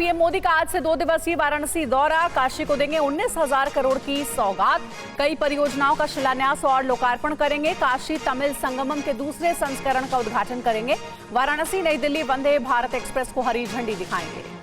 PM Modi का आज से 2 दिवसीय वाराणसी दौरा। काशी को देंगे 19,000 करोड़ की सौगात। कई परियोजनाओं का शिलान्यास और लोकार्पण करेंगे। काशी तमिल संगमम के दूसरे संस्करण का उद्घाटन करेंगे। वाराणसी नई दिल्ली वंदे भारत एक्सप्रेस को हरी झंडी दिखाएंगे।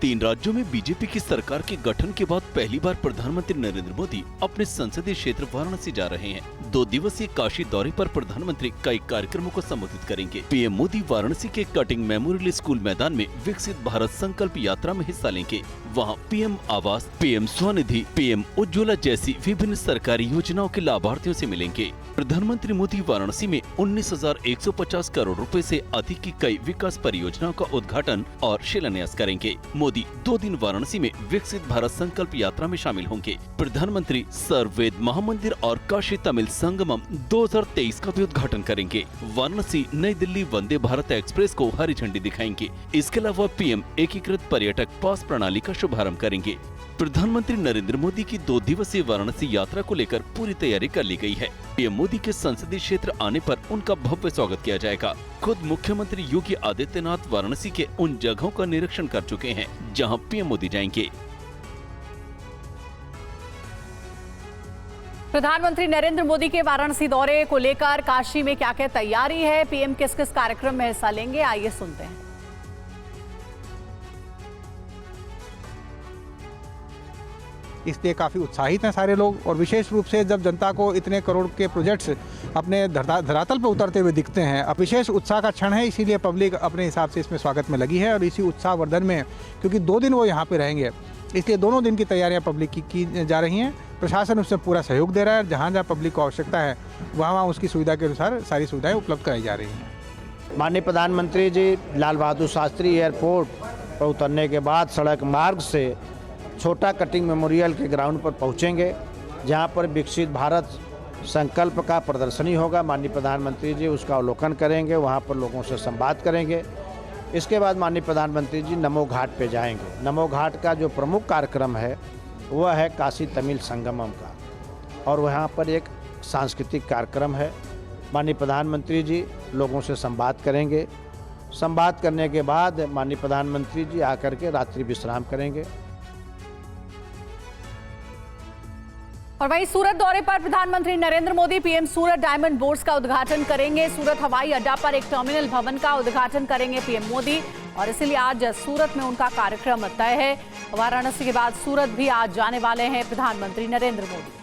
तीन राज्यों में बीजेपी की सरकार के गठन के बाद पहली बार प्रधानमंत्री नरेंद्र मोदी अपने संसदीय क्षेत्र वाराणसी जा रहे हैं। 2 दिवसीय काशी दौरे पर प्रधानमंत्री कई कार्यक्रमों को संबोधित करेंगे। पीएम मोदी वाराणसी के कटिंग मेमोरियल स्कूल मैदान में विकसित भारत संकल्प यात्रा में हिस्सा लेंगे। वहां पीएम आवास, पीएम स्वनिधि, पीएम उज्ज्वला जैसी विभिन्न सरकारी योजनाओं के लाभार्थियों से मिलेंगे। प्रधानमंत्री मोदी वाराणसी में 19,150 करोड़ रुपए से अधिक की कई विकास परियोजनाओं का उद्घाटन और शिलान्यास करेंगे। मोदी 2 दिन वाराणसी में विकसित भारत संकल्प यात्रा में शामिल होंगे। प्रधानमंत्री सर्ववेद महामंदिर और काशी तमिल संगमम 2023 का भी उद्घाटन करेंगे। वाराणसी नई दिल्ली वंदे भारत एक्सप्रेस को हरी झंडी दिखाएंगे। इसके अलावा पीएम एकीकृत पर्यटक पास प्रणाली का शुभारंभ करेंगे। प्रधानमंत्री नरेंद्र मोदी की 2 दिवसीय वाराणसी यात्रा को लेकर पूरी तैयारी कर ली गई है। पीएम मोदी के संसदीय क्षेत्र आने पर उनका भव्य स्वागत किया जाएगा। खुद मुख्यमंत्री योगी आदित्यनाथ वाराणसी के उन जगहों का निरीक्षण कर चुके हैं जहां पीएम मोदी जाएंगे। प्रधानमंत्री नरेंद्र मोदी के वाराणसी दौरे को लेकर काशी में क्या क्या तैयारी है, पीएम किस किस कार्यक्रम में हिस्सा लेंगे, आइए सुनते हैं। इसलिए काफ़ी उत्साहित हैं सारे लोग, और विशेष रूप से जब जनता को इतने करोड़ के प्रोजेक्ट्स अपने धरातल पर उतरते हुए दिखते हैं, अब विशेष उत्साह का क्षण है। इसीलिए पब्लिक अपने हिसाब से इसमें स्वागत में लगी है, और इसी उत्साहवर्धन में क्योंकि 2 दिन वो यहाँ पे रहेंगे, इसलिए दोनों दिन की तैयारियाँ पब्लिक की जा रही हैं। प्रशासन उसमें पूरा सहयोग दे रहा है। जहाँ जहाँ पब्लिक को आवश्यकता है वहाँ उसकी सुविधा के अनुसार सारी सुविधाएँ उपलब्ध कराई जा रही हैं। माननीय प्रधानमंत्री जी लाल बहादुर शास्त्री एयरपोर्ट पर उतरने के बाद सड़क मार्ग से छोटा कटिंग मेमोरियल के ग्राउंड पर पहुंचेंगे, जहां पर विकसित भारत संकल्प का प्रदर्शनी होगा। माननीय प्रधानमंत्री जी उसका अवलोकन करेंगे, वहां पर लोगों से संवाद करेंगे। इसके बाद माननीय प्रधानमंत्री जी नमो घाट पे जाएंगे। नमो घाट का जो प्रमुख कार्यक्रम है वह है काशी तमिल संगमम का, और वहाँ पर एक सांस्कृतिक कार्यक्रम है। माननीय प्रधानमंत्री जी लोगों से संवाद करेंगे। संवाद करने के बाद माननीय प्रधानमंत्री जी आकर के रात्रि विश्राम करेंगे। और वहीं सूरत दौरे पर प्रधानमंत्री नरेंद्र मोदी पीएम सूरत डायमंड बोर्ड्स का उद्घाटन करेंगे। सूरत हवाई अड्डा पर एक टर्मिनल भवन का उद्घाटन करेंगे पीएम मोदी, और इसीलिए आज सूरत में उनका कार्यक्रम तय है। वाराणसी के बाद सूरत भी आज जाने वाले हैं प्रधानमंत्री नरेंद्र मोदी।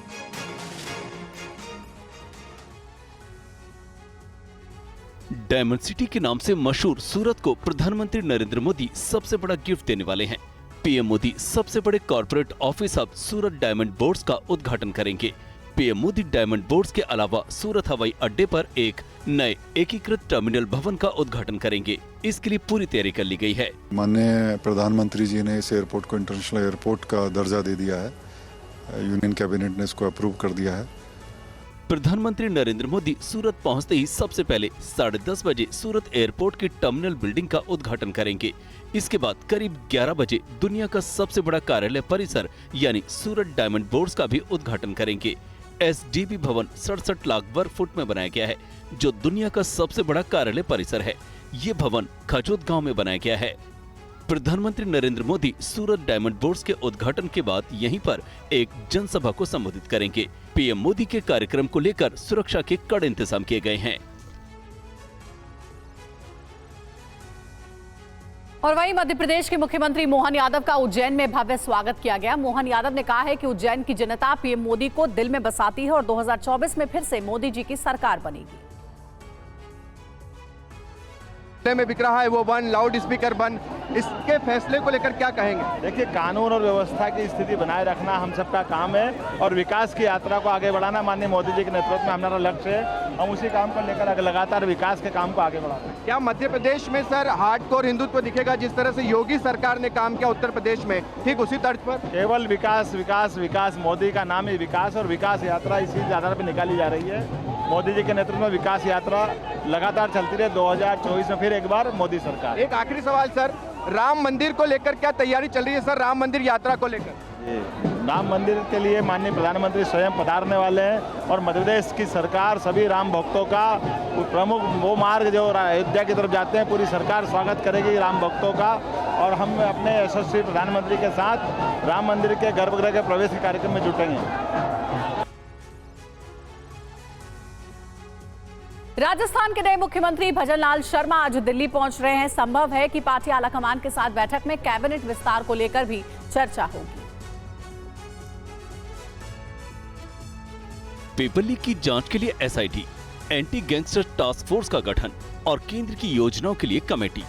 डायमंड सिटी के नाम से मशहूर सूरत को प्रधानमंत्री नरेंद्र मोदी सबसे बड़ा गिफ्ट देने वाले हैं। पीएम मोदी सबसे बड़े कॉर्पोरेट ऑफिस हब सूरत डायमंड बोर्ड्स का उद्घाटन करेंगे। पीएम मोदी डायमंड बोर्ड्स के अलावा सूरत हवाई अड्डे पर एक नए एकीकृत टर्मिनल भवन का उद्घाटन करेंगे। इसके लिए पूरी तैयारी कर ली गई है। माननीय प्रधानमंत्री जी ने इस एयरपोर्ट को इंटरनेशनल एयरपोर्ट का दर्जा दे दिया है। यूनियन कैबिनेट ने इसको अप्रूव कर दिया है। प्रधानमंत्री नरेंद्र मोदी सूरत पहुंचते ही सबसे पहले 10:30 बजे सूरत एयरपोर्ट की टर्मिनल बिल्डिंग का उद्घाटन करेंगे। इसके बाद करीब 11 बजे दुनिया का सबसे बड़ा कार्यालय परिसर यानी सूरत डायमंड बोर्ड्स का भी उद्घाटन करेंगे। SDB भवन 67 लाख वर्ग फुट में बनाया गया है, जो दुनिया का सबसे बड़ा कार्यालय परिसर है। ये भवन खजोद गांव में बनाया गया है। प्रधानमंत्री नरेंद्र मोदी सूरत डायमंड बोर्ड्स के उद्घाटन के बाद यहीं पर एक जनसभा को संबोधित करेंगे। पीएम मोदी के कार्यक्रम को लेकर सुरक्षा के कड़े इंतजाम किए गए हैं। और वहीं मध्य प्रदेश के मुख्यमंत्री मोहन यादव का उज्जैन में भव्य स्वागत किया गया। मोहन यादव ने कहा है कि उज्जैन की जनता पीएम मोदी को दिल में बसाती है और 2024 में फिर से मोदी जी की सरकार बनेगी। में बिक रहा है वो बन, लाउड स्पीकर बन, इसके फैसले को लेकर क्या कहेंगे? देखिए, कानून और व्यवस्था की स्थिति बनाए रखना हम सबका काम है, और विकास की यात्रा को आगे बढ़ाना माननीय मोदी जी के नेतृत्व में हमारा लक्ष्य है। हम उसी काम को लेकर लगातार विकास के काम को आगे बढ़ाते हैं। क्या मध्य प्रदेश में सर हार्डकोर हिंदुत्व दिखेगा? जिस तरह से योगी सरकार ने काम किया उत्तर प्रदेश में, ठीक उसी तर्ज पर केवल विकास विकास विकास, मोदी का नाम ही विकास, और विकास यात्रा इसी आधार पर निकाली जा रही है। मोदी जी के नेतृत्व में विकास यात्रा लगातार चलती रहे। 2024 में फिर एक बार मोदी सरकार। एक आखिरी सवाल सर, राम मंदिर को लेकर क्या तैयारी चल रही है सर? राम मंदिर यात्रा को लेकर राम मंदिर के लिए माननीय प्रधानमंत्री स्वयं पधारने वाले हैं और मध्य प्रदेश की सरकार सभी राम भक्तों का प्रमुख वो मार्ग जो अयोध्या की तरफ जाते हैं, पूरी सरकार स्वागत करेगी राम भक्तों का। और हम अपने यशस्वी प्रधानमंत्री के साथ राम मंदिर के गर्भगृह के प्रवेश के कार्यक्रम में जुटेंगे। राजस्थान के नए मुख्यमंत्री भजनलाल शर्मा आज दिल्ली पहुंच रहे हैं। संभव है कि पार्टी आलाकमान के साथ बैठक में कैबिनेट विस्तार को लेकर भी चर्चा होगी। पेपर लीक की जांच के लिए SIT, anti gangster task force का गठन और केंद्र की योजनाओं के लिए कमेटी,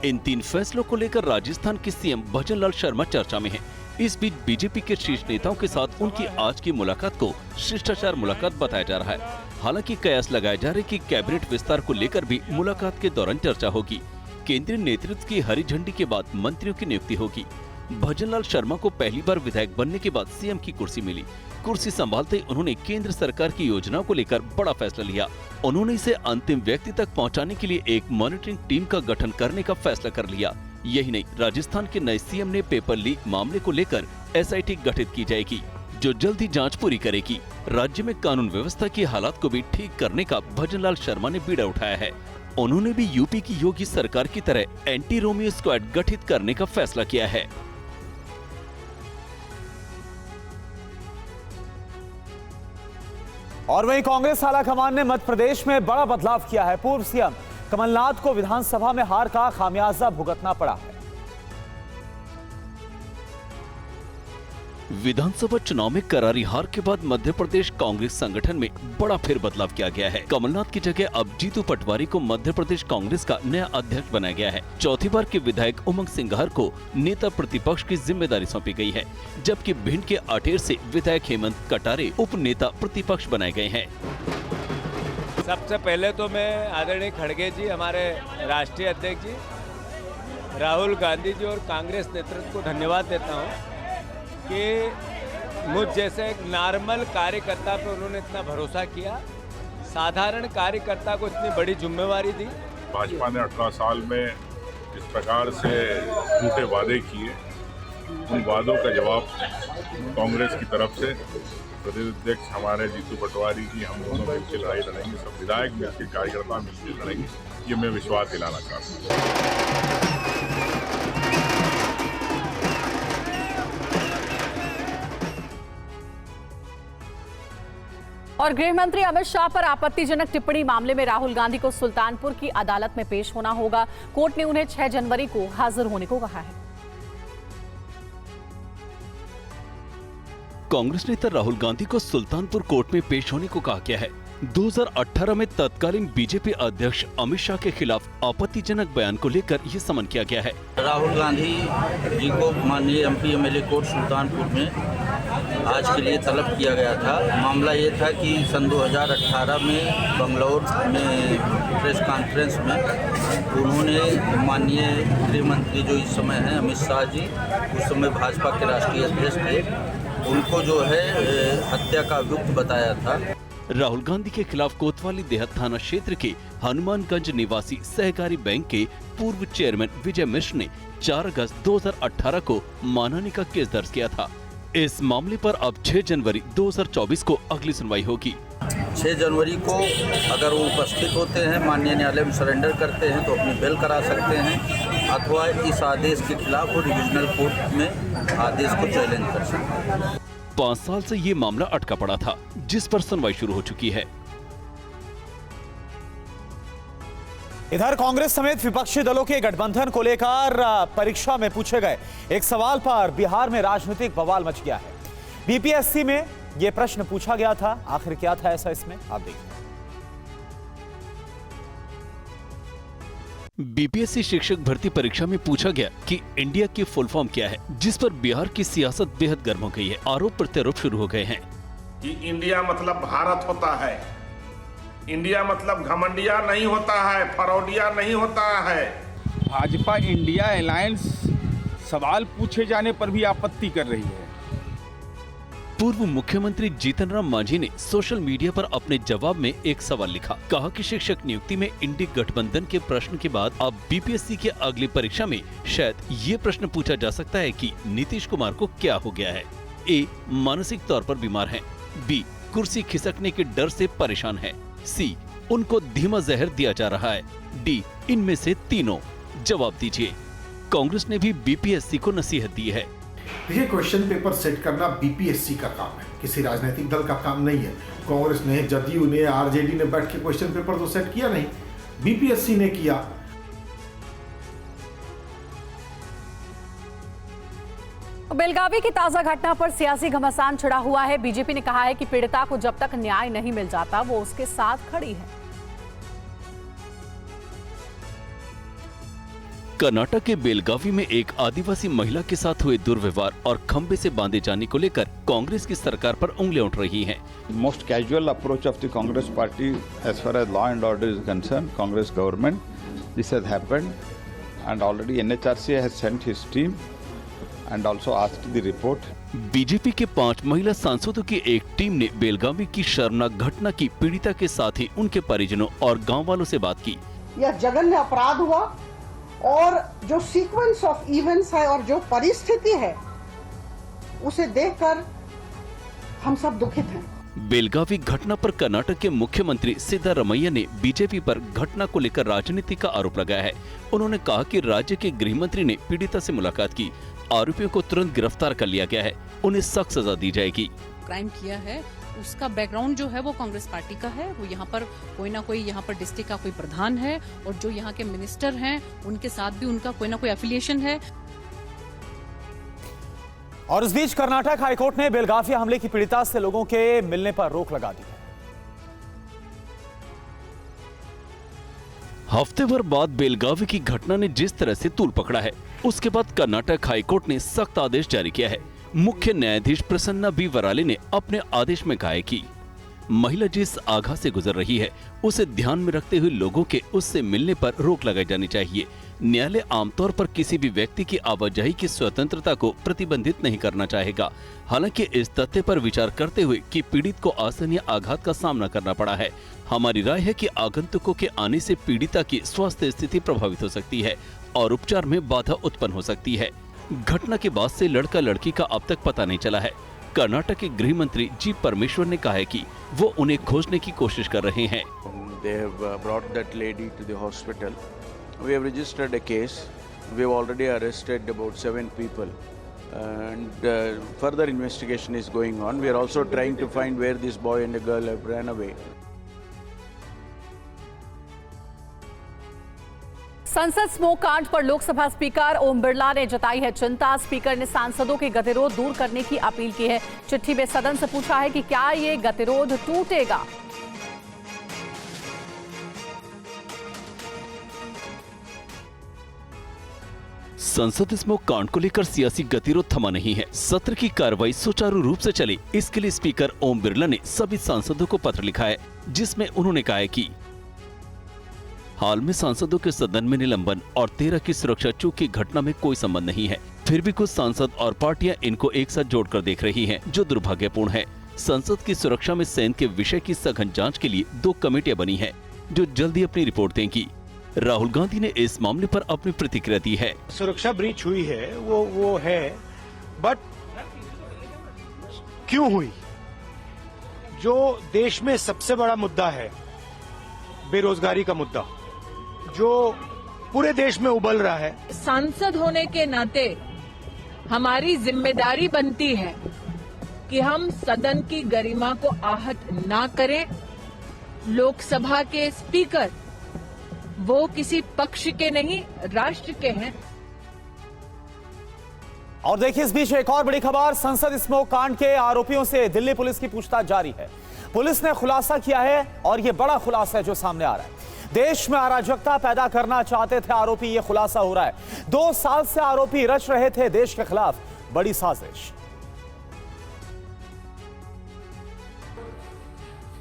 इन 3 फैसलों को लेकर राजस्थान के सीएम भजनलाल शर्मा चर्चा में हैं। इस बीच बीजेपी के शीर्ष नेताओं के साथ उनकी आज की मुलाकात को शिष्टाचार मुलाकात बताया जा रहा है। हालांकि कयास लगाए जा रहे कि कैबिनेट विस्तार को लेकर भी मुलाकात के दौरान चर्चा होगी। केंद्रीय नेतृत्व की हरी झंडी के बाद मंत्रियों की नियुक्ति होगी। भजनलाल शर्मा को पहली बार विधायक बनने के बाद सीएम की कुर्सी मिली। कुर्सी संभालते ही उन्होंने केंद्र सरकार की योजनाओं को लेकर बड़ा फैसला लिया। उन्होंने इसे अंतिम व्यक्ति तक पहुंचाने के लिए एक मॉनिटरिंग टीम का गठन करने का फैसला कर लिया। यही नहीं, राजस्थान के नए सीएम ने पेपर लीक मामले को लेकर एसआईटी गठित की जाएगी, जो जल्द ही जांच पूरी करेगी। राज्य में कानून व्यवस्था की हालात को भी ठीक करने का भजनलाल शर्मा ने बीड़ा उठाया है। उन्होंने भी यूपी की योगी सरकार की तरह एंटी रोमियो स्क्वाड गठित करने का फैसला किया है। और वहीं कांग्रेस आलाकमान ने मध्य प्रदेश में बड़ा बदलाव किया है। पूर्व सीएम कमलनाथ को विधानसभा में हार का खामियाजा भुगतना पड़ा है। विधानसभा चुनाव में करारी हार के बाद मध्य प्रदेश कांग्रेस संगठन में बड़ा फिर बदलाव किया गया है। कमलनाथ की जगह अब जीतू पटवारी को मध्य प्रदेश कांग्रेस का नया अध्यक्ष बनाया गया है। चौथी बार के विधायक उमंग सिंघार को नेता प्रतिपक्ष की जिम्मेदारी सौंपी गई है, जबकि भिंड के अटेर से विधायक हेमंत कटारे उप नेता प्रतिपक्ष बनाए गए हैं। सबसे पहले तो मैं आदरणीय खड़गे जी, हमारे राष्ट्रीय अध्यक्ष जी, राहुल गांधी जी और कांग्रेस नेतृत्व को धन्यवाद देता हूँ कि मुझ जैसे एक नॉर्मल कार्यकर्ता पे उन्होंने इतना भरोसा किया, साधारण कार्यकर्ता को इतनी बड़ी जिम्मेवारी दी। भाजपा ने 18 साल में जिस प्रकार से झूठे वादे किए, उन वादों का जवाब कांग्रेस की तरफ से प्रदेश अध्यक्ष हमारे जीतू पटवारी जी, हम दोनों मिलकर लड़ाई लड़ेंगे, सब विधायक मिलकर, कार्यकर्ता मिलकर लड़ेंगे, ये मैं विश्वास दिलाना चाहता हूँ। और गृह मंत्री अमित शाह पर आपत्तिजनक टिप्पणी मामले में राहुल गांधी को सुल्तानपुर की अदालत में पेश होना होगा। कोर्ट ने उन्हें 6 जनवरी को हाजिर होने को कहा है। कांग्रेस नेता राहुल गांधी को सुल्तानपुर कोर्ट में पेश होने को कहा गया है। 2018 में तत्कालीन बीजेपी अध्यक्ष अमित शाह के खिलाफ आपत्तिजनक बयान को लेकर ये समन किया गया है। राहुल गांधी जी को माननीय एमपी एमएलए कोर्ट सुल्तानपुर में आज के लिए तलब किया गया था। मामला ये था कि सन 2018 में बंगलौर में प्रेस कॉन्फ्रेंस में उन्होंने माननीय गृह मंत्री जो इस समय हैं अमित शाह जी, उस समय भाजपा के राष्ट्रीय अध्यक्ष थे, उनको जो है हत्या का अभियुक्त बताया था। राहुल गांधी के खिलाफ कोतवाली देहात थाना क्षेत्र के हनुमानगंज निवासी सहकारी बैंक के पूर्व चेयरमैन विजय मिश्र ने 4 अगस्त 2018 को मानहानि का केस दर्ज किया था। इस मामले पर अब 6 जनवरी 2024 को अगली सुनवाई होगी। 6 जनवरी को अगर वो उपस्थित होते हैं, माननीय न्यायालय में सरेंडर करते हैं तो अपनी बेल करा सकते हैं, अथवा इस आदेश के खिलाफ वो डिविजनल कोर्ट में आदेश को चैलेंज कर सकते हैं। 5 साल से ये मामला अटका पड़ा था, जिस पर सुनवाई शुरू हो चुकी है। इधर कांग्रेस समेत विपक्षी दलों के गठबंधन को लेकर परीक्षा में पूछे गए एक सवाल पर बिहार में राजनीतिक बवाल मच गया है। बीपीएससी में यह प्रश्न पूछा गया था, आखिर क्या था ऐसा इसमें, आप देखिए। बीपीएससी शिक्षक भर्ती परीक्षा में पूछा गया कि इंडिया की फुल फॉर्म क्या है, जिस पर बिहार की सियासत बेहद गर्म हो गई है। आरोप प्रत्यारोप शुरू हो गए हैं कि इंडिया मतलब भारत होता है, इंडिया मतलब घमंडिया नहीं होता है, फरौडिया नहीं होता है। भाजपा इंडिया अलायंस सवाल पूछे जाने पर भी आपत्ति कर रही है। पूर्व मुख्यमंत्री जीतन राम मांझी ने सोशल मीडिया पर अपने जवाब में एक सवाल लिखा। कहा कि शिक्षक नियुक्ति में इंडी गठबंधन के प्रश्न के बाद अब बीपीएससी के अगली परीक्षा में शायद ये प्रश्न पूछा जा सकता है कि नीतीश कुमार को क्या हो गया है। ए मानसिक तौर पर बीमार हैं, बी कुर्सी खिसकने के डर से परेशान हैं, सी उनको धीमा जहर दिया जा रहा है, डी इनमें से तीनों। जवाब दीजिए। कांग्रेस ने भी बीपीएससी को नसीहत दी है। देखिए, क्वेश्चन पेपर सेट करना बीपीएससी का काम है, किसी राजनीतिक दल का काम नहीं है। कांग्रेस ने, जदयू ने, आरजेडी ने बैठ के क्वेश्चन पेपर तो सेट किया नहीं, बीपीएससी ने किया। बेलगावी की ताजा घटना पर सियासी घमासान छिड़ा हुआ है। बीजेपी ने कहा है कि पीड़िता को जब तक न्याय नहीं मिल जाता वो उसके साथ खड़ी है। कर्नाटक के बेलगावी में एक आदिवासी महिला के साथ हुए दुर्व्यवहार और खंबे से बांधे जाने को लेकर कांग्रेस की सरकार पर उंगलियां उठ रही हैं। Most casual approach of the Congress party as far as law and order is concerned, Congress government, this has happened, and already NHRC has sent his team and also asked the report. BJP के 5 महिला सांसदों की एक team ने बेलगावी की शर्मनाक घटना की पीड़िता के साथ ही उनके परिजनों और गांव वालों से बात की। यह जघन्य अपराध हुआ और जो सीक्वेंस ऑफ इवेंट्स है और जो परिस्थिति है उसे देखकर हम सब दुखित हैं। बेलगावी घटना पर कर्नाटक के मुख्यमंत्री सिद्धारमैया ने बीजेपी पर घटना को लेकर राजनीति का आरोप लगाया है। उन्होंने कहा कि राज्य के गृह मंत्री ने पीड़िता से मुलाकात की, आरोपियों को तुरंत गिरफ्तार कर लिया गया है, उन्हें सख्त सजा दी जाएगी। क्राइम किया है उसका बैकग्राउंड जो है वो कांग्रेस पार्टी का है। वो यहाँ पर कोई ना कोई यहाँ पर डिस्ट्रिक्ट का कोई प्रधान है और जो यहाँ के मिनिस्टर हैं उनके साथ भी उनका कोई ना कोई एफिलिएशन है। और इस बीच कर्नाटक हाईकोर्ट ने बेलगावी हमले की पीड़िता से लोगों के मिलने पर रोक लगा दी है। हफ्ते भर बाद बेलगावी की घटना ने जिस तरह से तूल पकड़ा है, उसके बाद कर्नाटक हाईकोर्ट ने सख्त आदेश जारी किया है। मुख्य न्यायाधीश प्रसन्ना बी वराले ने अपने आदेश में कहा है कि महिला जिस आघात से गुजर रही है उसे ध्यान में रखते हुए लोगों के उससे मिलने पर रोक लगाई जानी चाहिए। न्यायालय आमतौर पर किसी भी व्यक्ति की आवाजाही की स्वतंत्रता को प्रतिबंधित नहीं करना चाहेगा। हालांकि इस तथ्य पर विचार करते हुए कि पीड़ित को असहनीय आघात का सामना करना पड़ा है, हमारी राय है कि आगंतुकों के आने से पीड़िता की स्वास्थ्य स्थिति प्रभावित हो सकती है और उपचार में बाधा उत्पन्न हो सकती है। घटना के बाद से लड़का लड़की का अब तक पता नहीं चला है। कर्नाटक के गृह मंत्री जी परमेश्वर ने कहा है कि वो उन्हें खोजने की कोशिश कर रहे हैं। They have brought that lady to the hospital. We have registered a case. We have already arrested about 7 people, and further investigation is going on. We are also trying to find where this boy and the girl have ran away. संसद smoke कांड पर Lok Sabha speaker Om Birla ने जताई है चिंता। Speaker ने सांसदों के गतिरोध दूर करने की अपील की है। चिट्ठी में सदन से पूछा है कि क्या ये गतिरोध टूटेगा। संसद स्मोक कांड को लेकर सियासी गतिरोध थमा नहीं है। सत्र की कार्रवाई सुचारू रूप से चले, इसके लिए स्पीकर ओम बिरला ने सभी सांसदों को पत्र लिखा है, जिसमें उन्होंने कहा है कि हाल में सांसदों के सदन में निलंबन और 13 की सुरक्षा चूक की घटना में कोई संबंध नहीं है। फिर भी कुछ सांसद और पार्टियां इनको एक साथ जोड़कर देख रही हैं, जो दुर्भाग्यपूर्ण है। संसद की सुरक्षा में सैन्य के विषय की सघन जांच के लिए 2 कमेटियां बनी हैं, जो जल्दी अपनी रिपोर्ट देंगी। राहुल गांधी ने इस मामले पर अपनी प्रतिक्रिया दी है। सुरक्षा ब्रीच हुई है, वो है, बट क्यों हुई? जो देश में सबसे बड़ा मुद्दा है, बेरोजगारी का मुद्दा, जो पूरे देश में उबल रहा है। सांसद होने के नाते हमारी जिम्मेदारी बनती है कि हम सदन की गरिमा को आहत ना करें। लोकसभा के स्पीकर वो किसी पक्ष के नहीं, राष्ट्र के हैं। और देखिए, इस बीच एक और बड़ी खबर। संसद स्मोक कांड के आरोपियों से दिल्ली पुलिस की पूछताछ जारी है। पुलिस ने खुलासा किया है और यह बड़ा खुलासा है जो सामने आ रहा है। देश में अराजकता पैदा करना चाहते थे आरोपी, यह खुलासा हो रहा है। 2 साल से आरोपी रच रहे थे देश के खिलाफ बड़ी साजिश।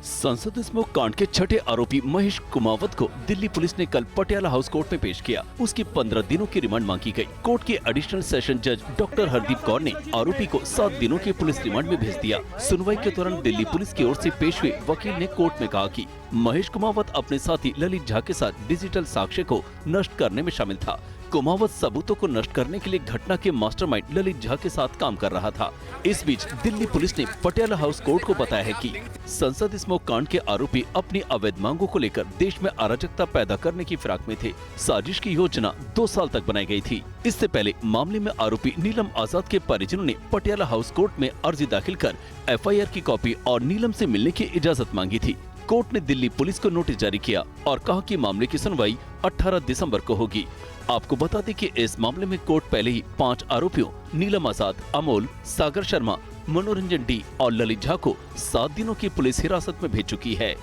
संसद स्मोक कांड के 6ठे आरोपी महेश कुमावत को दिल्ली पुलिस ने कल पटियाला हाउस कोर्ट में पेश किया। उसकी 15 दिनों की रिमांड मांगी गई। कोर्ट के एडिशनल सेशन जज डॉक्टर हरदीप कौर ने आरोपी को 7 दिनों की पुलिस रिमांड में भेज दिया। सुनवाई के दौरान दिल्ली पुलिस की ओर से पेश हुए वकील ने कोर्ट में कहा कि महेश कुमावत अपने साथी ललित झा के साथ डिजिटल साक्ष्य को नष्ट करने में शामिल था। कुमावत सबूतों को नष्ट करने के लिए घटना के मास्टरमाइंड ललित झा के साथ काम कर रहा था। इस बीच दिल्ली पुलिस ने पटियाला हाउस कोर्ट को बताया है कि संसद स्मोक कांड के आरोपी अपनी अवैध मांगों को लेकर देश में अराजकता पैदा करने की फिराक में थे। साजिश की योजना 2 साल तक बनाई गई थी। इससे पहले मामले में आरोपी नीलम आजाद के परिजनों ने पटियाला हाउस कोर्ट में अर्जी दाखिल कर FIR की कॉपी और नीलम से मिलने की इजाजत मांगी थी। कोर्ट ने दिल्ली पुलिस को नोटिस जारी किया और कहा कि मामले की सुनवाई 18 दिसंबर को होगी। आपको बता दें कि इस मामले में कोर्ट पहले ही 5 आरोपियों नीलम आजाद, अमोल, सागर शर्मा, मनोरंजन D और ललित झा को 7 दिनों की पुलिस हिरासत में भेज चुकी है।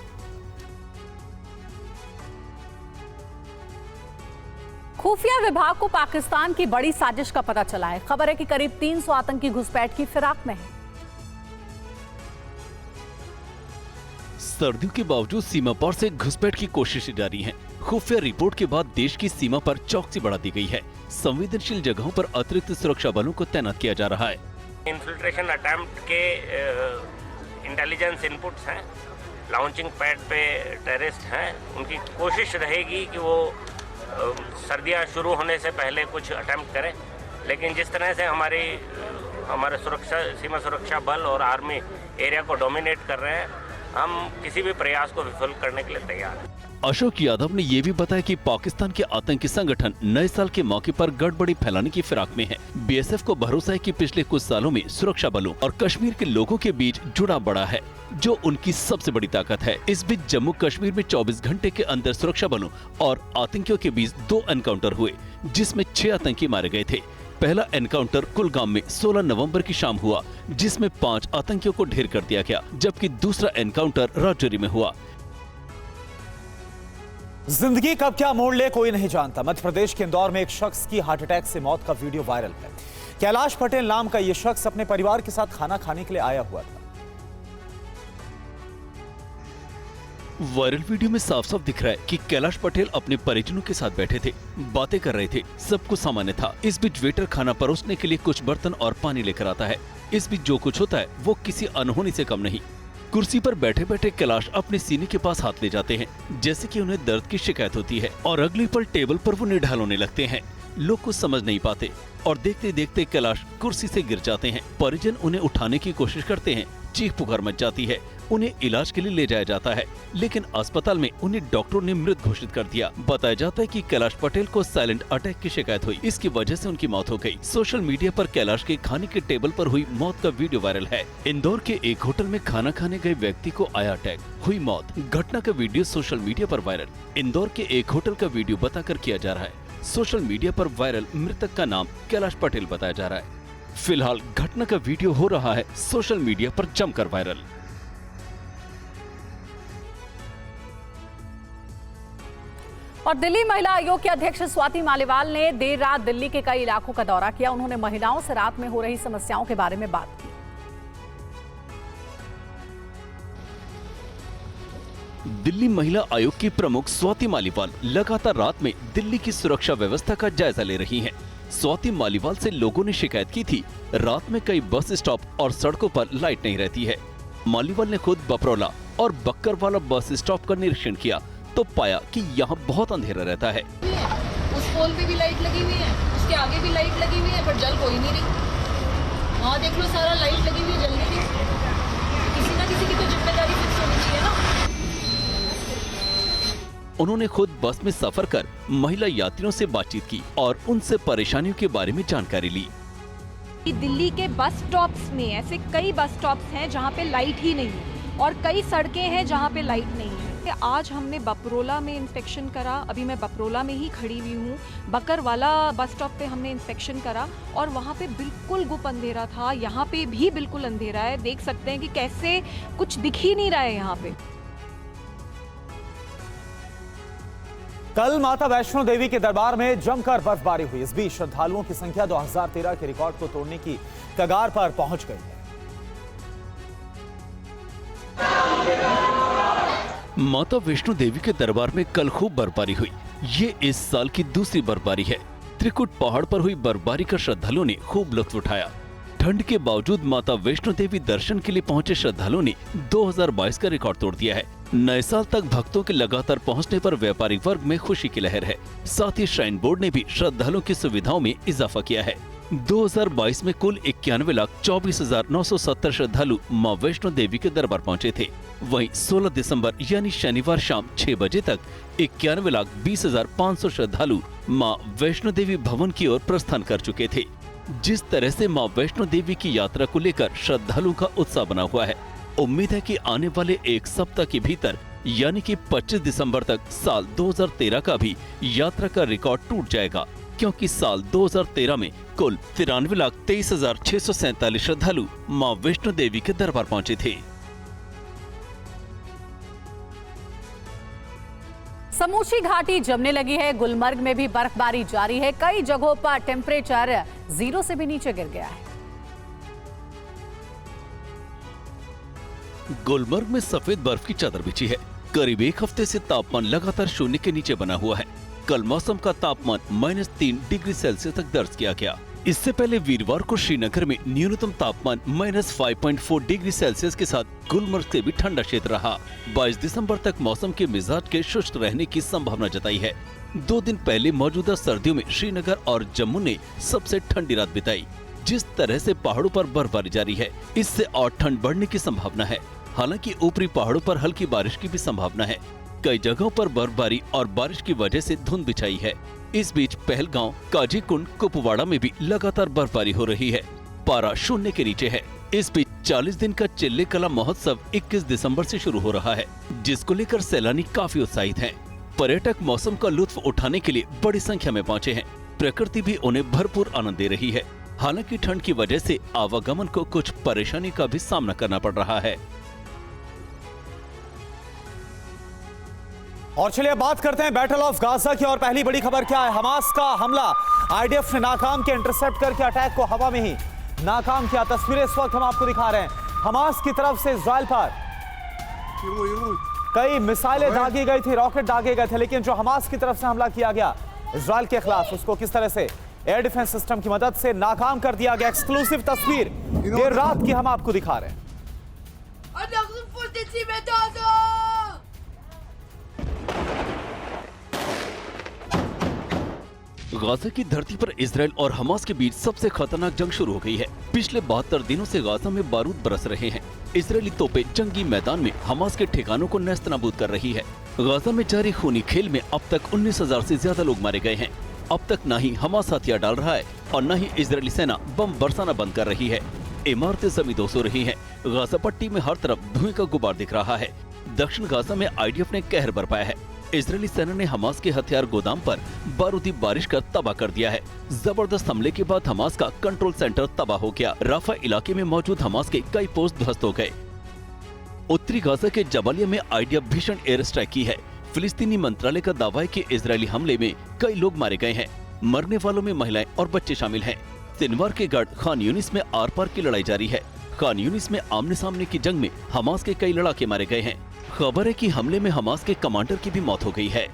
खुफिया विभाग को पाकिस्तान की बड़ी साजिश का पता चला है। खबर है कि करीब 300 आतंकी घुसपैठ की फिराक में है। सर्दियों के बावजूद सीमा पार से घुसपैठ की कोशिशें जारी हैं। खुफिया रिपोर्ट के बाद देश की सीमा पर चौकसी बढ़ा दी गई है। संवेदनशील जगहों पर अतिरिक्त सुरक्षा बलों को तैनात किया जा रहा है। इन्फिल्ट्रेशन अटेम्प्ट के इंटेलिजेंस इनपुट्स हैं, लॉन्चिंग पैड पे टेररिस्ट हैं। उनकी कोशिश रहेगी कि वो सर्दियां शुरू होने से पहले कुछ अटेम्प्ट करें, लेकिन जिस तरह से हमारे सीमा सुरक्षा बल और आर्मी एरिया को डोमिनेट कर रहे हैं, हम किसी भी प्रयास को विफल करने के लिए तैयार हैं। अशोक यादव ने ये भी बताया कि पाकिस्तान के आतंकी संगठन नए साल के मौके पर गड़बड़ी फैलाने की फिराक में है। BSF को भरोसा है कि पिछले कुछ सालों में सुरक्षा बलों और कश्मीर के लोगों के बीच जुड़ाव बढ़ा है, जो उनकी सबसे बड़ी ताकत है। इस बीच जम्मू कश्मीर में 24 घंटे के अंदर सुरक्षा बलों और आतंकियों के बीच 2 एनकाउंटर हुए, जिसमें 6 आतंकी मारे गए थे। पहला एनकाउंटर कुलगाम में 16 नवंबर की शाम हुआ, जिसमें 5 आतंकियों को ढेर कर दिया गया, जबकि दूसरा एनकाउंटर राजौरी में हुआ। जिंदगी कब क्या मोड़ ले कोई नहीं जानता। मध्य प्रदेश के इंदौर में एक शख्स की हार्ट अटैक से मौत का वीडियो वायरल है। कैलाश पटेल नाम का यह शख्स अपने परिवार के साथ खाना खाने के लिए आया हुआ था। वायरल वीडियो में साफ साफ दिख रहा है कि कैलाश पटेल अपने परिजनों के साथ बैठे थे, बातें कर रहे थे, सब कुछ सामान्य था। इस बीच वेटर खाना परोसने के लिए कुछ बर्तन और पानी लेकर आता है। इस बीच जो कुछ होता है वो किसी अनहोनी से कम नहीं। कुर्सी पर बैठे बैठे कैलाश अपने सीने के पास हाथ ले जाते हैं, जैसे कि उन्हें दर्द की शिकायत होती है, और अगली पल टेबल पर वो निढाल होने लगते हैं। लोग कुछ समझ नहीं पाते और देखते देखते कैलाश कुर्सी से गिर जाते हैं। परिजन उन्हें उठाने की कोशिश करते हैं, चीख पुकार मच जाती है। उन्हें इलाज के लिए ले जाया जाता है, लेकिन अस्पताल में उन्हें डॉक्टरों ने मृत घोषित कर दिया। बताया जाता है कि कैलाश पटेल को साइलेंट अटैक की शिकायत हुई, इसकी वजह से उनकी मौत हो गई। सोशल मीडिया पर कैलाश के खाने के टेबल पर हुई मौत का वीडियो वायरल है। इंदौर के एक होटल में खाना खाने गए व्यक्ति को आया अटैक, हुई मौत। घटना का वीडियो सोशल मीडिया पर वायरल। इंदौर के एक होटल का वीडियो बताकर किया जा रहा है। सोशल मीडिया पर वायरल मृतक का नाम कैलाश पटेल बताया जा रहा है। फिलहाल घटना का वीडियो हो रहा है सोशल मीडिया पर जमकर वायरल। और दिल्ली महिला आयोग के अध्यक्ष स्वाति मालीवाल ने देर रात दिल्ली के कई इलाकों का दौरा किया। उन्होंने महिलाओं से रात में हो रही समस्याओं के बारे में बात की। दिल्ली महिला आयोग की प्रमुख स्वाति मालीवाल लगातार रात में दिल्ली की सुरक्षा व्यवस्था का जायजा ले रही हैं। स्वाति मालीवाल से लोगों ने शिकायत की थी, रात में कई बस स्टॉप और सड़कों पर लाइट नहीं रहती है। मालीवाल ने खुद बपरौला और बक्करवाला बस स्टॉप का निरीक्षण किया तो पाया कि यहाँ बहुत अंधेरा रहता है। उस पोल पे भी लाइट लगी हुई है, उसके आगे भी लाइट लगी हुई है, पर जल कोई नहीं रही। हाँ देख लो, सारा लाइट लगी हुई है, जल नहीं रही। किसी ना किसी की तो जिम्मेदारी फिक्स होनी चाहिए ना। उन्होंने खुद बस में सफर कर महिला यात्रियों से बातचीत की और उनसे परेशानियों के बारे में जानकारी ली। दिल्ली के बस स्टॉप्स में ऐसे कई बस स्टॉप्स हैं जहां पे लाइट ही नहीं है और कई सड़कें हैं जहां पे लाइट नहीं है। आज हमने बपरोला में इंस्पेक्शन करा, अभी मैं बपरोला में ही खड़ी हुई हूँ। बकरवाला बस स्टॉप पे हमने इंस्पेक्शन करा और वहाँ पे बिल्कुल गुप अंधेरा था। यहाँ पे भी बिल्कुल अंधेरा है, देख सकते हैं कि कैसे कुछ दिख ही नहीं रहा है यहाँ पे। कल माता वैष्णो देवी के दरबार में जमकर बर्फबारी हुई। इस बीच श्रद्धालुओं की संख्या 2013 के रिकॉर्ड को तोड़ने की कगार पर पहुंच गई है। माता वैष्णो देवी के दरबार में कल खूब बर्फबारी हुई। ये इस साल की दूसरी बर्फबारी है। त्रिकुट पहाड़ पर हुई बर्फबारी का श्रद्धालुओं ने खूब लुत्फ उठाया। ठंड के बावजूद माता वैष्णो देवी दर्शन के लिए पहुंचे श्रद्धालुओं ने 2022 का रिकॉर्ड तोड़ दिया है। नए साल तक भक्तों के लगातार पहुंचने पर व्यापारिक वर्ग में खुशी की लहर है। साथ ही श्राइन बोर्ड ने भी श्रद्धालुओं की सुविधाओं में इजाफा किया है। 2022 में कुल 91,24,970 श्रद्धालु मां वैष्णो देवी के दरबार पहुंचे थे। वहीं 16 दिसंबर यानी शनिवार शाम 6 बजे तक 91,20,500 श्रद्धालु मां वैष्णो देवी भवन की ओर प्रस्थान कर चुके थे। जिस तरह से मां वैष्णो देवी की यात्रा को लेकर श्रद्धालुओं का उत्साह बना हुआ है, उम्मीद है कि आने वाले एक सप्ताह के भीतर यानी कि 25 दिसंबर तक साल 2013 का भी यात्रा का रिकॉर्ड टूट जाएगा, क्योंकि साल 2013 में कुल 93,23,647 श्रद्धालु मां वैष्णो देवी के दरबार पहुंचे थे। समूची घाटी जमने लगी है। गुलमर्ग में भी बर्फबारी जारी है। कई जगहों पर टेम्परेचर 0 से भी नीचे गिर गया है। गुलमर्ग में सफेद बर्फ की चादर बिछी है। करीब एक हफ्ते से तापमान लगातार शून्य के नीचे बना हुआ है। कल मौसम का तापमान -3 डिग्री सेल्सियस तक दर्ज किया गया। इससे पहले वीरवार को श्रीनगर में न्यूनतम तापमान -5.4 डिग्री सेल्सियस के साथ गुलमर्ग से भी ठंडा क्षेत्र रहा। 22 दिसंबर तक मौसम के मिजाज के शुष्क रहने की संभावना जताई है। 2 दिन पहले मौजूदा सर्दियों में श्रीनगर और जम्मू ने सबसे ठंडी रात बिताई। जिस तरह से पहाड़ों पर बर्फबारी जारी है, इससे और ठंड बढ़ने की संभावना है। हालांकि ऊपरी पहाड़ों पर हल्की बारिश की भी संभावना है। कई जगहों पर बर्फबारी और बारिश की वजह से धुंध बिछाई है। इस बीच पहलगांव, काजीकुंड, कुपवाड़ा में भी लगातार बर्फबारी हो रही है। पारा शून्य के नीचे है। इस बीच 40 दिन का चिल्ले कला महोत्सव 21 दिसंबर से शुरू हो रहा है, जिसको लेकर सैलानी काफी उत्साहित हैं। पर्यटक मौसम का लुत्फ उठाने के लिए बड़ी संख्या में पहुंचे हैं। प्रकृति भी उन्हें भरपूर आनंद दे रही है। हालांकि ठंड की वजह से आवागमन को कुछ परेशानी का भी सामना करना पड़ रहा है। और चलिए बात करते हैं बैटल ऑफ गाजा की। और पहली बड़ी खबर क्या है? हमास का हमला। आईडीएफ ने नाकाम किया, इंटरसेप्ट करके अटैक को हवा में ही नाकाम किया। तस्वीरें इस वक्त हम आपको दिखा रहे हैं। हमास की तरफ से इजराइल पर कई मिसाइलें दागी गई थी, रॉकेट दागे गए थे, लेकिन जो हमास की तरफ से हमला किया गया इजराइल के खिलाफ, उसको किस तरह से एयर डिफेंस सिस्टम की मदद से नाकाम कर दिया गया। एक्सक्लूसिव तस्वीर देर रात की हम आपको दिखा रहे हैं। गाजा की धरती पर इजराइल और हमास के बीच सबसे खतरनाक जंग शुरू हो गई है। पिछले 72 दिनों से गाजा में बारूद बरस रहे हैं। इजरायली तोपें जंगी मैदान में हमास के ठिकानों को नेस्तनाबूद कर रही है। गाजा में जारी खूनी खेल में अब तक 19,000 से ज्यादा लोग मारे गए हैं। अब तक न ही हमास हथियार डाल रहा है और न ही इजरायली सेना बम बरसाना बंद कर रही है। इमारतें जमींदोज हो रही हैं। गाजा पट्टी में हर तरफ धुएं का गुबार दिख रहा है। दक्षिण गाजा में आईडीएफ ने कहर बरपाया है। इजरायली सेना ने हमास के हथियार गोदाम पर बारूदी बारिश कर तबाह कर दिया है। जबरदस्त हमले के बाद हमास का कंट्रोल सेंटर तबाह हो गया। राफा इलाके में मौजूद हमास के कई पोस्ट ध्वस्त हो गए। उत्तरी गाजा के जबालिया में आईडीएफ भीषण एयर स्ट्राइक की है। फिलिस्तीनी मंत्रालय का दावा है कि इजरायली हमले में कई लोग मारे गए हैं। मरने वालों में महिलाएं और बच्चे शामिल हैं। सिनवार के गढ़ खान यूनिस में आर पार की लड़ाई जारी है। खान यूनिस में आमने सामने की जंग में हमास के कई लड़ाके मारे गए हैं। खबर है कि हमले में हमास के कमांडर की भी मौत हो गई है।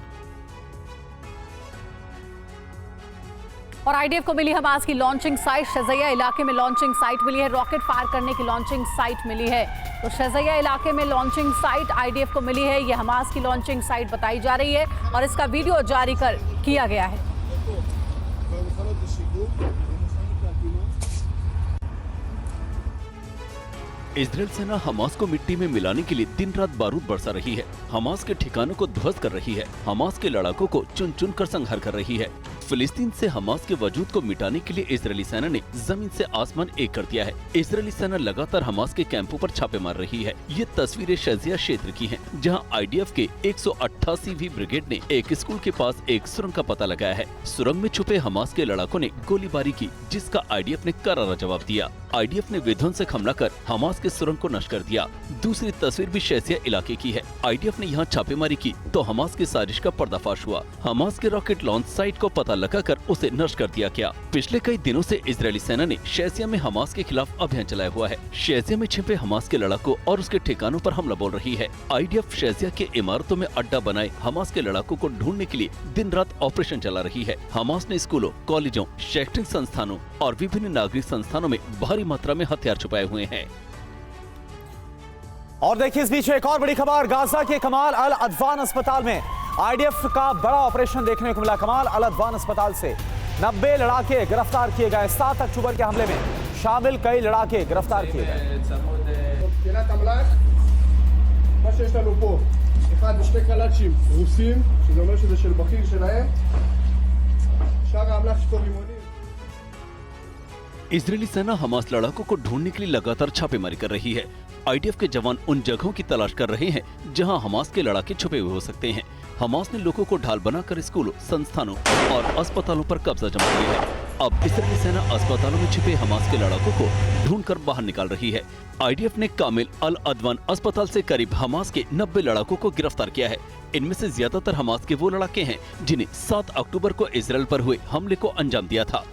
और आईडीएफ को मिली हमास की लॉन्चिंग साइट। शज़ैया इलाके में लॉन्चिंग साइट मिली है। रॉकेट फायर करने की लॉन्चिंग साइट मिली है। तो शज़ैया इलाके में लॉन्चिंग साइट आईडीएफ को मिली है। यह हमास की लॉन्चिंग साइट बताई जा रही है और इसका वीडियो जारी किया गया है। इजरायल सेना हमास को मिट्टी में मिलाने के लिए दिन रात बारूद बरसा रही है। हमास के ठिकानों को ध्वस्त कर रही है। हमास के लड़ाकों को चुन चुन कर संहार कर रही है। फिलिस्तीन से हमास के वजूद को मिटाने के लिए इजरायली सेना ने जमीन से आसमान एक कर दिया है। इजरायली सेना लगातार हमास के कैंपों पर छापे मार रही है। ये तस्वीरें शज़िया क्षेत्र की हैं, जहां आईडीएफ के 188वीं ब्रिगेड ने एक स्कूल के पास एक सुरंग का पता लगाया है। सुरंग में छुपे हमास के लड़ाकों ने गोलीबारी की, जिसका आईडीएफ ने करारा जवाब दिया। आईडीएफ ने विध्वंसक हमला कर हमास के सुरंग को नष्ट कर दिया। दूसरी तस्वीर भी शज़िया इलाके की है। आईडीएफ ने यहाँ छापेमारी की तो हमास की साजिश का पर्दाफाश हुआ। हमास के रॉकेट लॉन्च साइट को पता लगाकर उसे नष्ट कर दिया गया। पिछले कई दिनों से इजरायली सेना ने शैसिया में हमास के खिलाफ अभियान चलाया हुआ है। शैसिया में छिपे हमास के लड़ाकों और उसके ठिकानों पर हमला बोल रही है। IDF शैसिया के इमारतों में अड्डा बनाए हमास के लड़ाकों को ढूंढने के लिए दिन रात ऑपरेशन चला रही है। हमास ने स्कूलों, कॉलेजों, शैक्षणिक संस्थानों और विभिन्न नागरिक संस्थानों में भारी मात्रा में हथियार छुपाए हुए हैं। और देखिए इस बीच एक और बड़ी खबर, गाजा के कमाल अल अदवान अस्पताल में IDF का बड़ा ऑपरेशन देखने को मिला। कमाल अल अदवान अस्पताल से 90 लड़ाके गिरफ्तार किए गए। 7 अक्टूबर के हमले में शामिल कई लड़ाके गिरफ्तार किए गए। इजरायली सेना हमास लड़ाकों को ढूंढने के लिए लगातार छापेमारी कर रही है। IDF के जवान उन जगहों की तलाश कर रहे हैं जहां हमास के लड़ाके छुपे हुए हो सकते हैं। हमास ने लोगों को ढाल बनाकर स्कूलों, संस्थानों और अस्पतालों पर कब्जा जमा लिया है। अब इजरायली सेना अस्पतालों में छिपे हमास के लड़ाकों को ढूंढकर बाहर निकाल रही है। IDF ने कामिल अल अदवान अस्पताल से करीब हमास के 90 लड़ाकों को गिरफ्तार किया है। इनमें से ज्यादातर हमास के वो लड़ाके हैं जिन्हें 7 अक्टूबर को इजरायल पर हुए हमले को अंजाम दिया था।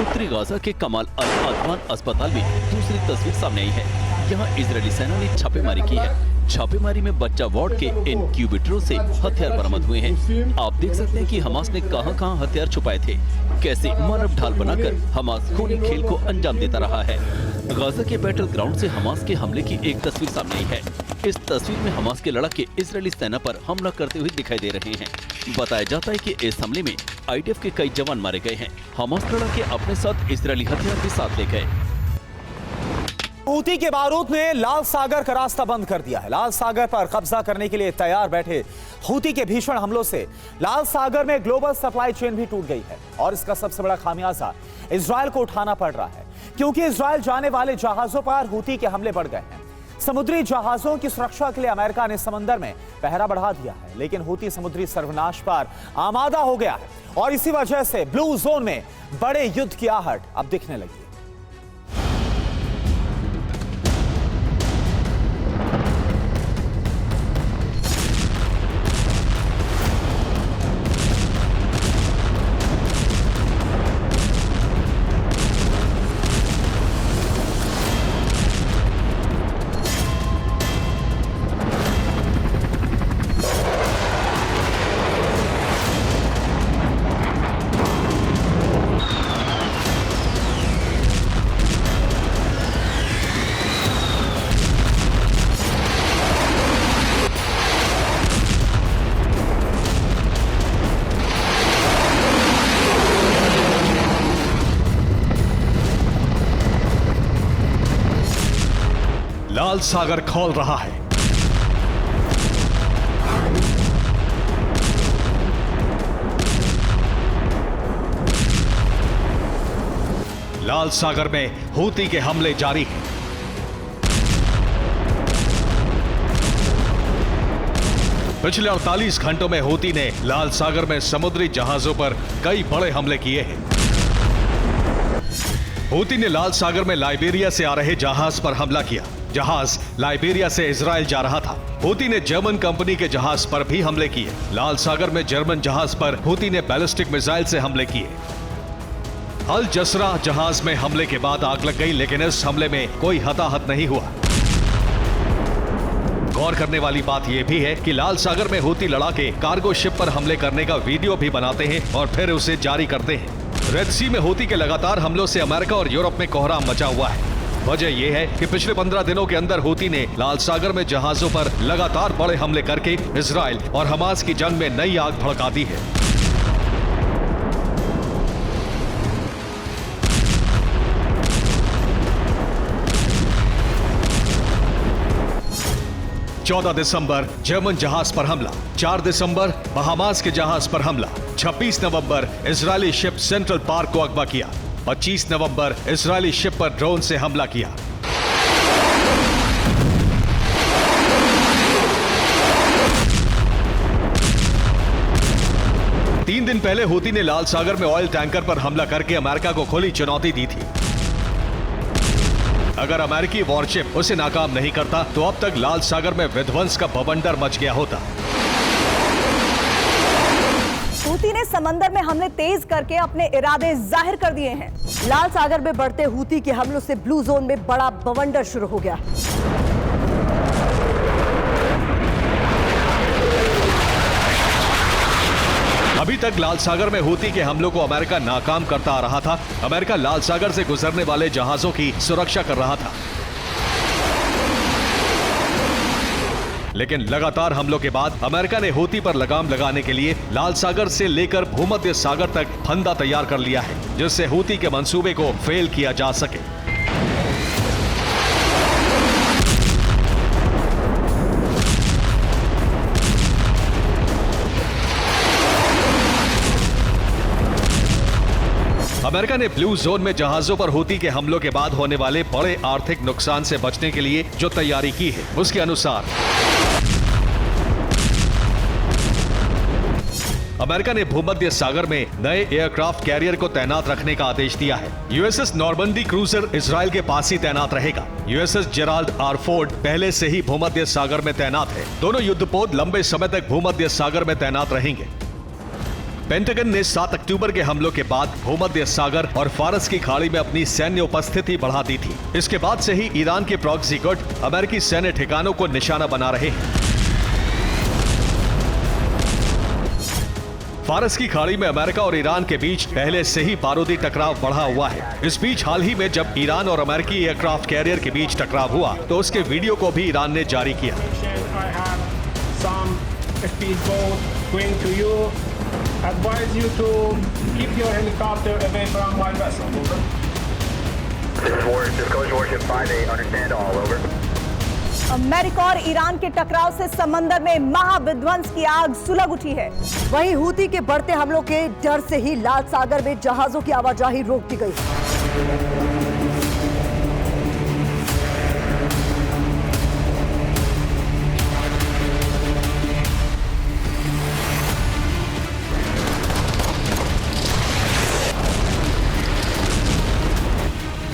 उत्तरी गाजा के कमाल अल अदवान अस्पताल में दूसरी तस्वीर सामने आई है। यहाँ इजरायली सेना ने छापेमारी की है। छापेमारी में बच्चा वार्ड के इनक्यूबेटरों से हथियार बरामद हुए हैं। आप देख सकते हैं कि हमास ने कहां-कहां हथियार छुपाए थे, कैसे मानव ढाल बनाकर हमास खूनी खेल को अंजाम देता रहा है। गाजा के बैटल ग्राउंड से हमास के हमले की एक तस्वीर सामने आई है। इस तस्वीर में हमास के लड़ाके इजरायली सेना पर हमला करते हुए दिखाई दे रहे हैं। बताया जाता है कि इस हमले में IDF के कई जवान मारे गए हैं। हमास लड़ाके अपने साथ इजरायली हथियार भी साथ ले गए। हूती के बारूद ने लाल सागर का रास्ता बंद कर दिया है। लाल सागर पर कब्जा करने के लिए तैयार बैठे हूती के भीषण हमलों से लाल सागर में ग्लोबल सप्लाई चेन भी टूट गई है। और इसका सबसे बड़ा खामियाजा इजरायल को उठाना पड़ रहा है, क्योंकि इजरायल जाने वाले जहाजों पर हूती के हमले बढ़ गए हैं। समुद्री जहाजों की सुरक्षा के लिए अमेरिका ने समंदर में पहरा बढ़ा दिया है, लेकिन हूती समुद्री सर्वनाश पर आमादा हो गया है और इसी वजह से ब्लू जोन में बड़े युद्ध की आहट अब दिखने लगी है। लाल सागर खोल रहा है। लाल सागर में हूती के हमले जारी हैं। पिछले 48 घंटों में हूती ने लाल सागर में समुद्री जहाजों पर कई बड़े हमले किए हैं। हूती ने लाल सागर में लाइबेरिया से आ रहे जहाज पर हमला किया। जहाज लाइबेरिया से इजराइल जा रहा था। हूती ने जर्मन कंपनी के जहाज पर भी हमले किए। लाल सागर में जर्मन जहाज पर हूती ने बैलिस्टिक मिसाइल से हमले किए। अल जसरा जहाज में हमले के बाद आग लग गई, लेकिन इस हमले में कोई हताहत नहीं हुआ। गौर करने वाली बात यह भी है कि लाल सागर में हूती लड़ाके कार्गो शिप पर हमले करने का वीडियो भी बनाते हैं और फिर उसे जारी करते हैं। रेड सी में हूती के लगातार हमलों से अमेरिका और यूरोप में कोहराम मचा हुआ है। वजह यह है कि पिछले 15 दिनों के अंदर हूती ने लाल सागर में जहाजों पर लगातार बड़े हमले करके इजराइल और हमास की जंग में नई आग भड़का दी है। चौदह दिसंबर जर्मन जहाज पर हमला, 4 दिसंबर बहामास के जहाज पर हमला, 26 नवंबर इजरायली शिप सेंट्रल पार्क को अगवा किया, 25 नवंबर इजरायली शिप पर ड्रोन से हमला किया। तीन दिन पहले हूती ने लाल सागर में ऑयल टैंकर पर हमला करके अमेरिका को खुली चुनौती दी थी। अगर अमेरिकी वॉरशिप उसे नाकाम नहीं करता तो अब तक लाल सागर में विध्वंस का बवंडर मच गया होता। हूती ने समंदर में हमले तेज करके अपने इरादे जाहिर कर दिए हैं। लाल सागर में बढ़ते हूती के हमलों से ब्लू जोन में बड़ा बवंडर शुरू हो गया। अभी तक लाल सागर में हूती के हमलों को अमेरिका नाकाम करता आ रहा था। अमेरिका लाल सागर से गुजरने वाले जहाजों की सुरक्षा कर रहा था, लेकिन लगातार हमलों के बाद अमेरिका ने हूती पर लगाम लगाने के लिए लाल सागर से लेकर भूमध्य सागर तक फंदा तैयार कर लिया है, जिससे हूती के मंसूबे को फेल किया जा सके। अमेरिका ने ब्लू जोन में जहाजों पर हूती के हमलों के बाद होने वाले बड़े आर्थिक नुकसान से बचने के लिए जो तैयारी की है, उसके अनुसार अमेरिका ने भूमध्य सागर में नए एयरक्राफ्ट कैरियर को तैनात रखने का आदेश दिया है। यूएसएस नॉर्मंडी क्रूजर इजराइल के पास ही तैनात रहेगा। यूएसएस जेराल्ड आर फोर्ड पहले से ही भूमध्य सागर में तैनात है। दोनों युद्धपोत लंबे समय तक भूमध्य सागर में तैनात रहेंगे। पेंटागन ने 7 अक्टूबर के हमलों के बाद भूमध्य सागर और फारस की खाड़ी में अपनी सैन्य उपस्थिति बढ़ा दी थी। इसके बाद से ही ईरान के प्रॉक्सी गुट अमेरिकी सैन्य ठिकानों को निशाना बना रहे हैं। फारस की खाड़ी में अमेरिका और ईरान के बीच पहले से ही बारूदी टकराव बढ़ा हुआ है। इस बीच हाल ही में जब ईरान और अमेरिकी एयरक्राफ्ट कैरियर के बीच टकराव हुआ तो उसके वीडियो को भी ईरान ने जारी किया। Advise you to keep your helicopter away from my vessel. Over. Disclosure warship 5-8, understand all. Over. America और ईरान के टकराव से समंदर में महाविध्वंस की आग सुलग उठी है। वहीं हूती के बढ़ते हमलों के डर से ही लाल सागर में जहाजों की आवाजाही रोक दी गई।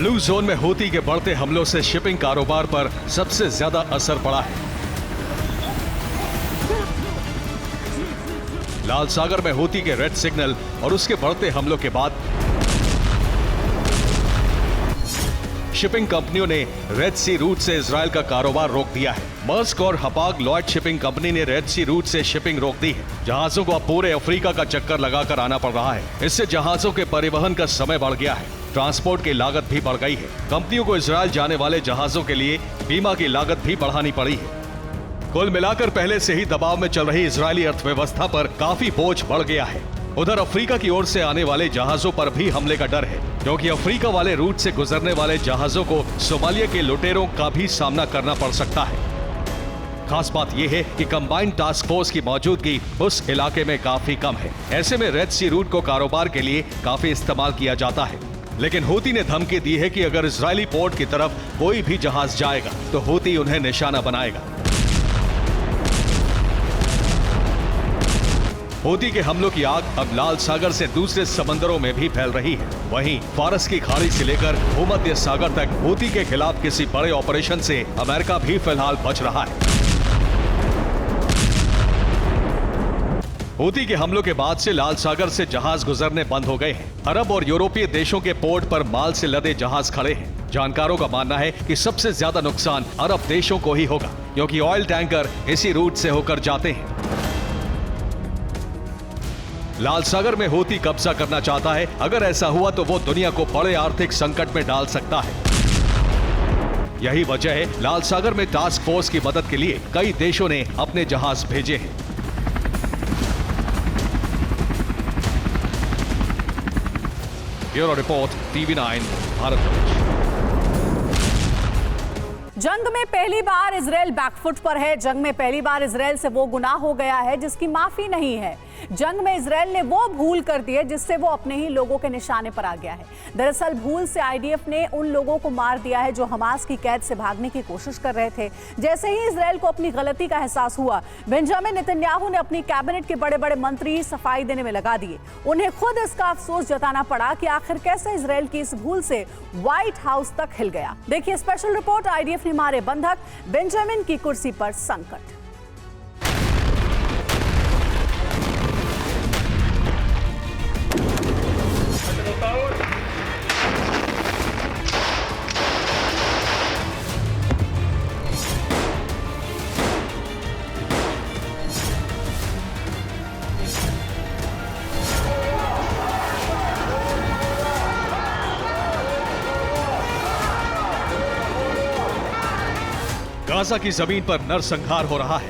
ब्लू जोन में हूती के बढ़ते हमलों से शिपिंग कारोबार पर सबसे ज्यादा असर पड़ा है। लाल सागर में हूती के रेड सिग्नल और उसके बढ़ते हमलों के बाद शिपिंग कंपनियों ने रेड सी रूट से इजराइल का कारोबार रोक दिया है। मर्स्क और हपाग लॉयड शिपिंग कंपनी ने रेड सी रूट से शिपिंग रोक दी है। जहाजों को अब पूरे अफ्रीका का चक्कर लगाकर आना पड़ रहा है। इससे जहाजों के परिवहन का समय बढ़ गया है। ट्रांसपोर्ट की लागत भी बढ़ गई है। कंपनियों को इजराइल जाने वाले जहाजों के लिए बीमा की लागत भी बढ़ानी पड़ी है। कुल मिलाकर पहले से ही दबाव में चल रही इजरायली अर्थव्यवस्था पर काफी बोझ बढ़ गया है। उधर अफ्रीका की ओर से आने वाले जहाजों पर भी हमले का डर है, क्योंकि अफ्रीका वाले रूट से गुजरने वाले जहाजों को सोमालिया के लुटेरों का भी सामना करना पड़ सकता है। खास बात यह है कि कंबाइंड टास्क फोर्स की मौजूदगी उस इलाके में काफी कम है। ऐसे में रेड सी रूट को कारोबार के लिए काफी इस्तेमाल किया जाता है। लेकिन हूती ने धमकी दी है कि अगर इजरायली पोर्ट की तरफ कोई भी जहाज जाएगा तो हूती उन्हें निशाना बनाएगा। हूती के हमलों की आग अब लाल सागर से दूसरे समंदरों में भी फैल रही है। वहीं फारस की खाड़ी से लेकर भूमध्य सागर तक हूती के खिलाफ किसी बड़े ऑपरेशन से अमेरिका भी फिलहाल बच रहा है। हूती के हमलों के बाद से लाल सागर से जहाज गुजरने बंद हो गए हैं। अरब और यूरोपीय देशों के पोर्ट पर माल से लदे जहाज खड़े हैं। जानकारों का मानना है कि सबसे ज्यादा नुकसान अरब देशों को ही होगा, क्योंकि ऑयल टैंकर इसी रूट से होकर जाते हैं। लाल सागर में हूती कब्जा करना चाहता है। अगर ऐसा हुआ तो वो दुनिया को बड़े आर्थिक संकट में डाल सकता है। यही वजह है लाल सागर में टास्क फोर्स की मदद के लिए कई देशों ने अपने जहाज भेजे हैं। Bureau report, TV9 Bharat. जंग में पहली बार इजराइल बैकफुट पर है। जंग में पहली बार इजराइल से वो गुनाह हो गया है जिसकी माफी नहीं है। जंग में इजराइल ने वो भूल कर दी है जिससे वो अपने ही लोगों के निशाने पर आ गया है। दरअसल भूल से आईडीएफ ने उन लोगों को मार दिया है जो हमास की कैद से भागने की कोशिश कर रहे थे। जैसे ही इजराइल को अपनी गलती का एहसास हुआ, बेंजामिन नेतन्याहू ने अपनी कैबिनेट के बड़े बड़े मंत्री सफाई देने में लगा दिए। उन्हें खुद इसका अफसोस जताना पड़ा कि आखिर कैसे इजराइल की इस भूल से व्हाइट हाउस तक हिल गया। देखिए स्पेशल रिपोर्ट, आईडीएफ ने मारे बंधक, बेंजामिन की कुर्सी पर संकट। गाजा की जमीन पर नरसंहार हो रहा है।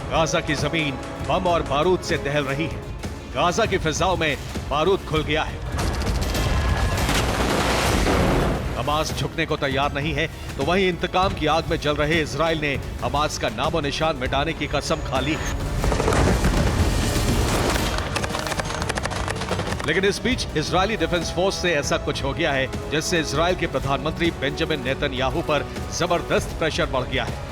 गाजा की जमीन बम और बारूद से दहल रही है। गाजा की फिजाओं में बारूद खुल गया है। हमास झुकने को तैयार नहीं है, तो वहीं इंतकाम की आग में जल रहे इजराइल ने हमास का नामो निशान मिटाने की कसम खा ली है। लेकिन इस बीच इजरायली डिफेंस फोर्स से ऐसा कुछ हो गया है जिससे इजराइल के प्रधानमंत्री बेंजामिन नेतन्याहू पर जबरदस्त प्रेशर बढ़ गया है।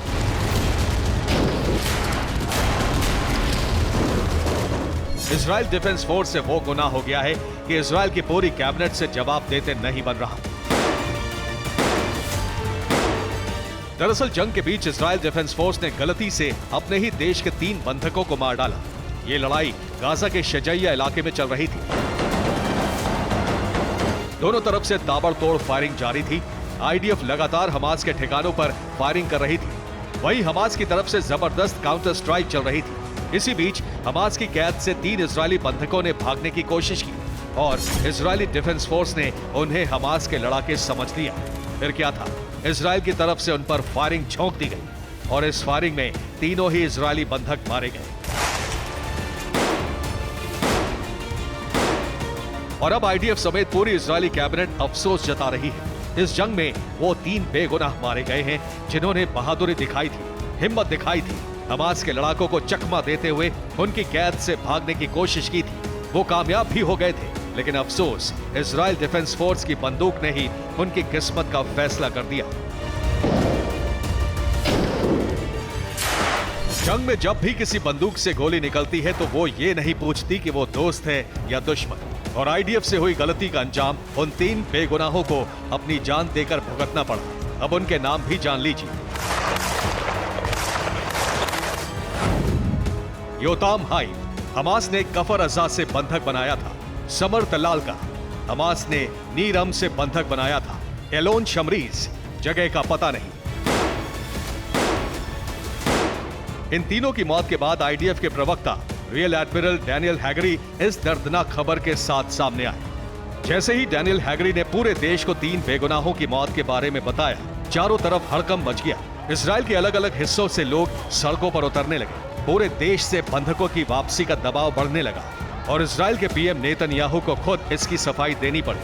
इजराइल डिफेंस फोर्स से वो गुनाह हो गया है कि इजराइल की पूरी कैबिनेट से जवाब देते नहीं बन रहा। दरअसल जंग के बीच इजराइल डिफेंस फोर्स ने गलती से अपने ही देश के 3 बंधकों को मार डाला। ये लड़ाई गाजा के शजैया इलाके में चल रही थी। दोनों तरफ से ताबड़तोड़ फायरिंग जारी थी। आईडीएफ लगातार हमास के ठिकानों पर फायरिंग कर रही थी। वहीं हमास की तरफ से जबरदस्त काउंटर स्ट्राइक चल रही थी। इसी बीच हमास की कैद से 3 इजरायली बंधकों ने भागने की कोशिश की और इजरायली डिफेंस फोर्स ने उन्हें हमास के लड़ाके समझ लिया। फिर क्या था, इजराइल की तरफ से उन पर फायरिंग झोंक दी गई और इस फायरिंग में तीनों ही इजरायली बंधक मारे गए। और अब आईडीएफ समेत पूरी इजरायली कैबिनेट अफसोस जता रही है। इस जंग में वो 3 बेगुनाह मारे गए हैं जिन्होंने बहादुरी दिखाई थी, हिम्मत दिखाई थी, हमास के लड़ाकों को चकमा देते हुए उनकी कैद से भागने की कोशिश की थी। वो कामयाब भी हो गए थे, लेकिन अफसोस इजराइल डिफेंस फोर्स की बंदूक ने ही उनकी किस्मत का फैसला कर दिया। जंग में जब भी किसी बंदूक से गोली निकलती है तो वो ये नहीं पूछती कि वो दोस्त है या दुश्मन। और आईडीएफ से हुई गलती का अंजाम उन 3 बेगुनाहों को अपनी जान देकर भुगतना पड़ा। अब उनके नाम भी जान लीजिए। योताम हाई हमास ने कफर अजा से बंधक बनाया था। समर तलाल का हमास ने नीरम से बंधक बनाया था। एलोन शमरीज जगह का पता नहीं। इन तीनों की मौत के बाद आईडीएफ के प्रवक्ता रियल एडमिरल डैनियल हैगरी इस दर्दनाक खबर के साथ सामने आए। जैसे ही डैनियल हैगरी ने पूरे देश को 3 बेगुनाहों की मौत के बारे में बताया, चारों तरफ हड़कंप मच गया। इजराइल के अलग अलग हिस्सों से लोग सड़कों पर उतरने लगे। पूरे देश से बंधकों की वापसी का दबाव बढ़ने लगा और इजराइल के पीएम नेतन्याहू को खुद इसकी सफाई देनी पड़ी।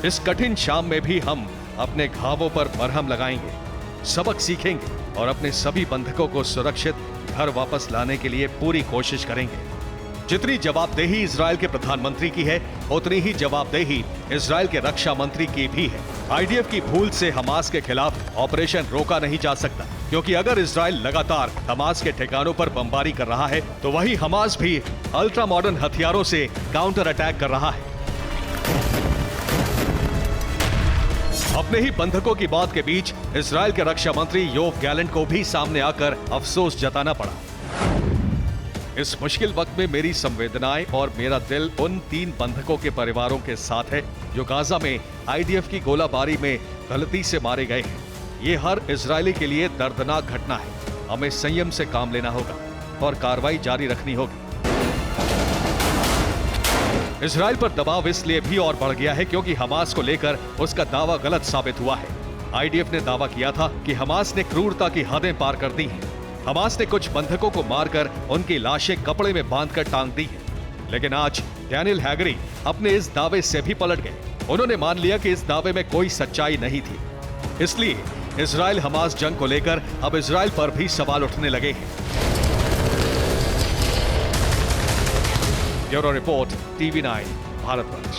इस कठिन शाम में भी हम अपने घावों पर मरहम लगाएंगे, सबक सीखेंगे और अपने सभी बंधकों को सुरक्षित घर वापस लाने के लिए पूरी कोशिश करेंगे। जितनी जवाबदेही इजराइल के प्रधानमंत्री की है, उतनी ही जवाबदेही इजराइल के रक्षा मंत्री की भी है। आईडीएफ की भूल से हमास के खिलाफ ऑपरेशन रोका नहीं जा सकता, क्योंकि अगर इजराइल लगातार हमास के ठिकानों पर बमबारी कर रहा है तो वही हमास भी अल्ट्रा मॉडर्न हथियारों से काउंटर अटैक कर रहा है। अपने ही बंधकों की बात के बीच इजराइल के रक्षा मंत्री योव गैलेंट को भी सामने आकर अफसोस जताना पड़ा। इस मुश्किल वक्त में मेरी संवेदनाएं और मेरा दिल उन 3 बंधकों के परिवारों के साथ है जो गाजा में आईडीएफ की गोलाबारी में गलती से मारे गए हैं। ये हर इजरायली के लिए दर्दनाक घटना है। हमें संयम से काम लेना होगा और कार्रवाई जारी रखनी होगी। इजराइल पर दबाव इसलिए भी और बढ़ गया है क्योंकि हमास को लेकर उसका दावा गलत साबित हुआ है। आईडीएफ ने दावा किया था कि हमास ने क्रूरता की हदें पार कर दी हैं। हमास ने कुछ बंधकों को मारकर उनकी लाशें कपड़े में बांधकर टांग दी हैं। लेकिन आज डैनियल हैगरी अपने इस दावे से भी पलट गए। उन्होंने मान लिया कि इस दावे में कोई सच्चाई नहीं थी। इसलिए इजराइल हमास जंग को लेकर अब इजराइल पर भी सवाल उठने लगे हैं। Bureau report, TV9 Bharatvarsh.